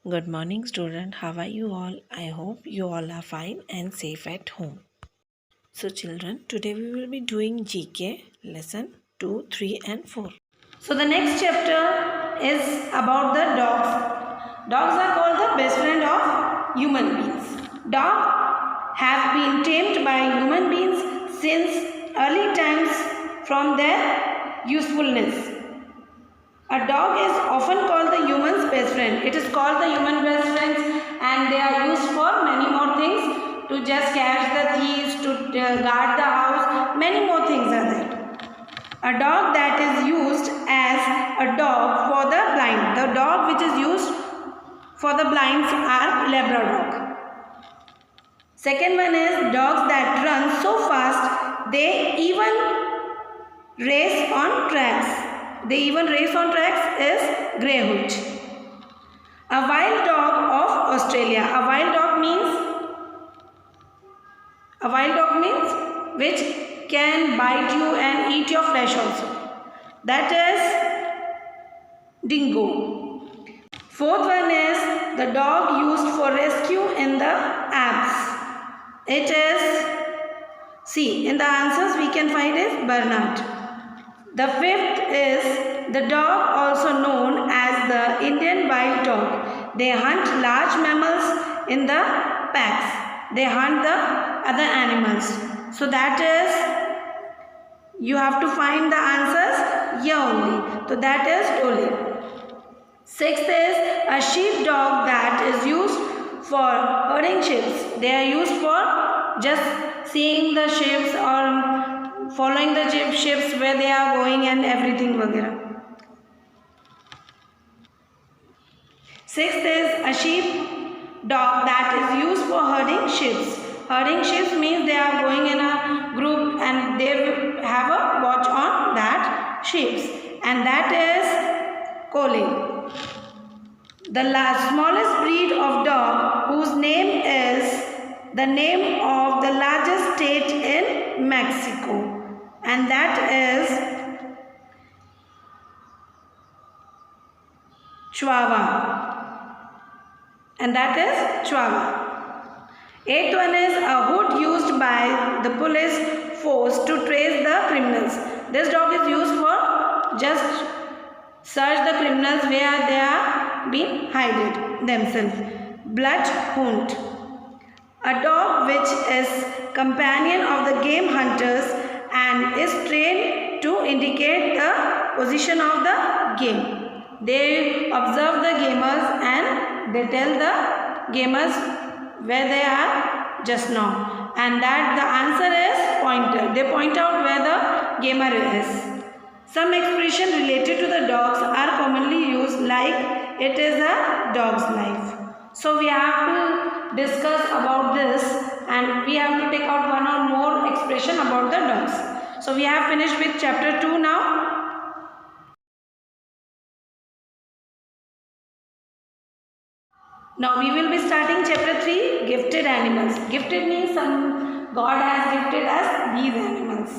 Good morning, student. How are you all? I hope you all are fine and safe at home. So, children, today we will be doing GK lesson 2, 3, and 4. So the next chapter is about the dogs. Dogs are called the best friend of human beings. Dogs have been tamed by human beings since early times from their usefulness. A dog is often called the human's best friend. It is called the human best friends and they are used for many more things, to just catch the thieves, to guard the house, many more things are there. A dog that is used as a dog for the blind. The dog which is used for the blinds are Labrador. Second one is dogs that run so fast they even race on tracks. Is Greyhound. A wild dog of Australia. A wild dog means which can bite you and eat your flesh also. That is dingo. Fourth one is the dog used for rescue in the Alps. It is, see, in the answers we can find is Bernard. The fifth is the dog, also known as the Indian wild dog. They hunt large mammals in the packs. They hunt the other animals. So that is, you have to find the answers here only. So that is Dole. Sixth is a sheepdog that is used for herding sheep. They are used for just seeing the sheep or following the ships where they are going and everything vagera. Sixth is a sheep dog that is used for herding sheep. Herding sheep means they are going in a group and they have a watch on that sheep, and that is Collie. The smallest breed of dog whose name is the name of the largest state in Mexico, and that is Chihuahua. And that is Chihuahua. Eighth one is a hood used by the police force to trace the criminals. This dog is used for just search the criminals where they are being hidden themselves. Bloodhound. A dog which is companion of the game hunters and is trained to indicate the position of the game. They observe the gamers and they tell the gamers where they are just now, and that the answer is pointer. They point out where the gamer is. Some expressions related to the dogs are commonly used, like it is a dog's life. So we have to discuss about this and we have to take out one or more expression about the dogs. So we have finished with chapter 2 now. Now we will be starting chapter 3, gifted animals. Gifted means God has gifted us these animals.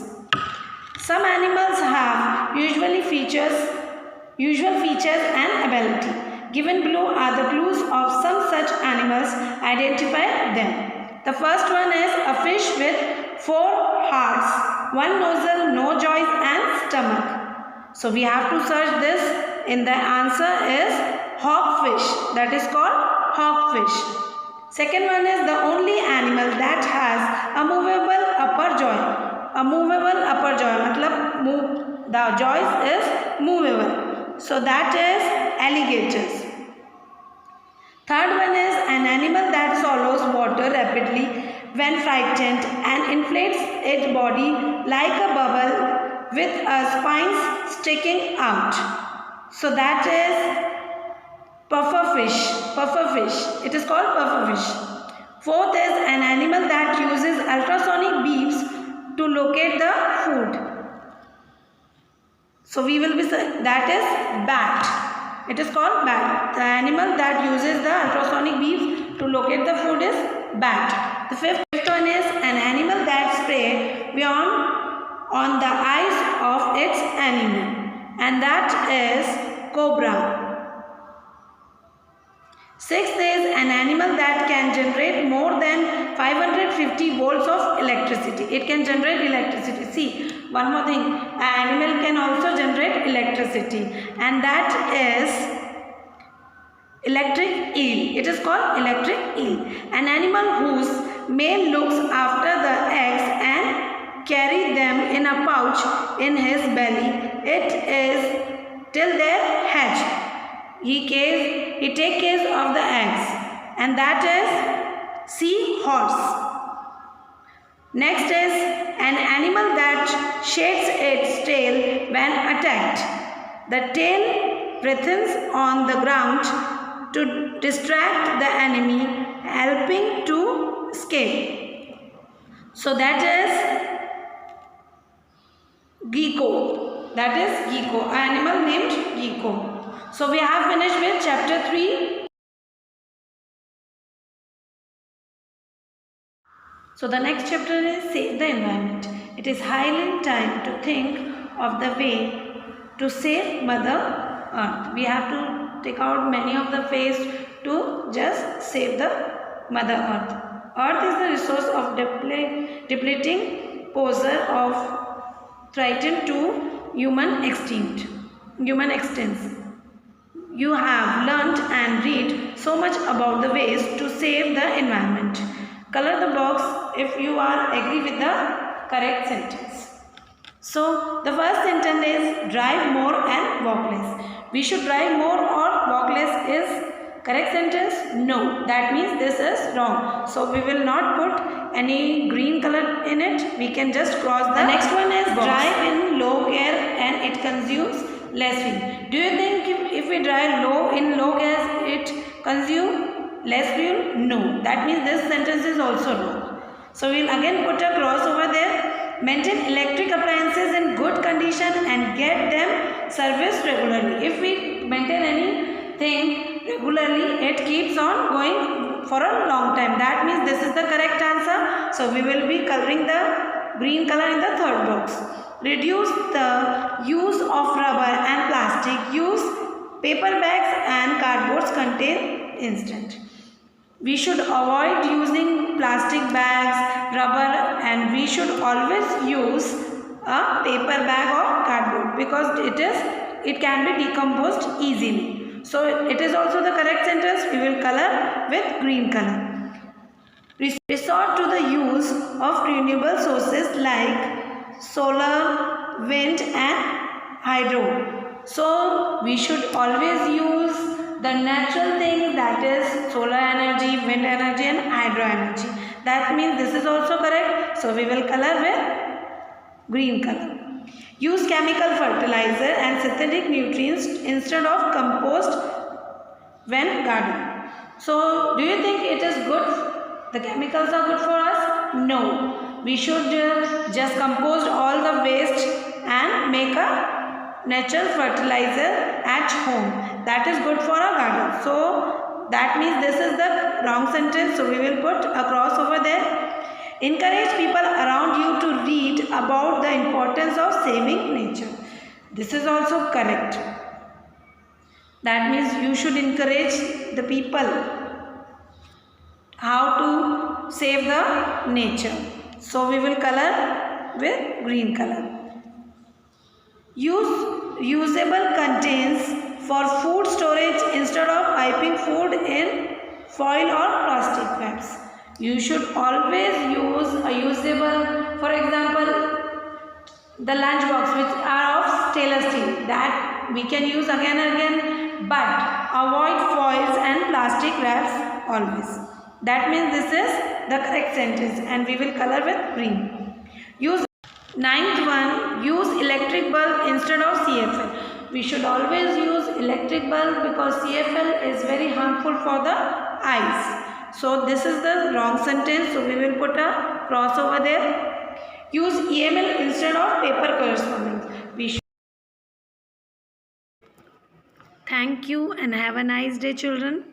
Some animals have usual features and ability. Given below are the clues of some such animals. Identify them. The first one is a fish with 4 hearts, 1 nozzle, no joints and stomach. So we have to search this. In the answer is hawkfish. That is called hawkfish. Second one is the only animal that has a movable upper jaw. A movable upper jaw, matlab the jaws is movable. So that is alligators. Third one is an animal that swallows water rapidly when frightened and inflates its body like a bubble with spines sticking out. So that is pufferfish. It is called pufferfish. Fourth is an animal that uses ultrasonic beams to locate the food. So we will be, that is bat. It is called bat. The animal that uses the ultrasonic beams to locate the food is bat. The fifth one is an animal that sprays beyond on the eyes of its enemy, and that is cobra. Sixth is an animal that can generate more than 550 volts of electricity. It can generate electricity. See, one more thing, an animal can also generate electricity, and that is electric eel. It is called electric eel. An animal whose male looks after the eggs and carry them in a pouch in his belly. It is till their hatch. He take care of the eggs, and that is seahorse. Next is an animal that shakes its tail when attacked. The tail breathes on the ground to distract the enemy, helping to escape. So that is gecko. That is gecko, an animal named gecko. So we have finished with chapter 3. So the next chapter is Save the Environment. It is highly time to think of the way to save Mother Earth. We have to take out many of the ways to just save the Mother Earth. Earth is the resource of depleting poser of threatened to human extinct. You have learnt and read so much about the ways to save the environment. Color the box if you are agree with the correct sentence. So the first sentence is drive more and walk less. We should drive more or walk less is correct sentence? No, that means this is wrong. So we will not put any green color in it. We can just cross the next one is box. Drive in low gear and it consumes less fuel. Do you think if we drive in low gas it consume less fuel? No, that means this sentence is also wrong. So we will again put a cross over there. Maintain electric appliances in good condition and get them serviced regularly. If we maintain anything regularly, it keeps on going for a long time. That means this is the correct answer. So we will be coloring the green color in the third box. Reduce the use of rubber and plastic. Use paper bags and cardboards contain instant. We should avoid using plastic bags, rubber, and we should always use a paper bag or cardboard because it can be decomposed easily. So it is also the correct sentence. We will color with green color. Resort to the use of renewable sources like solar, wind and hydro. So we should always use the natural thing, that is solar energy, wind energy and hydro energy. That means this is also correct. So we will color with green color. Use chemical fertilizer and synthetic nutrients instead of compost when gardening. So do you think it is good? The chemicals are good for us? No. We should just compost all the waste and make a natural fertilizer at home. That is good for a garden. So that means this is the wrong sentence. So we will put a cross over there. Encourage people around you to read about the importance of saving nature. This is also correct. That means you should encourage the people how to save the nature. So we will color with green color. Use reusable containers for food storage instead of piping food in foil or plastic wraps. You should always use a usable, for example, the lunch box which are of stainless steel, that we can use again and again, but avoid foils and plastic wraps always. That means this is the correct sentence and we will color with green. Use ninth one, use electric bulb instead of CFL. We should always use electric bulb because CFL is very harmful for the eyes. So this is the wrong sentence. So we will put a cross over there. Use EML instead of paper correspondence. Thank you and have a nice day, children.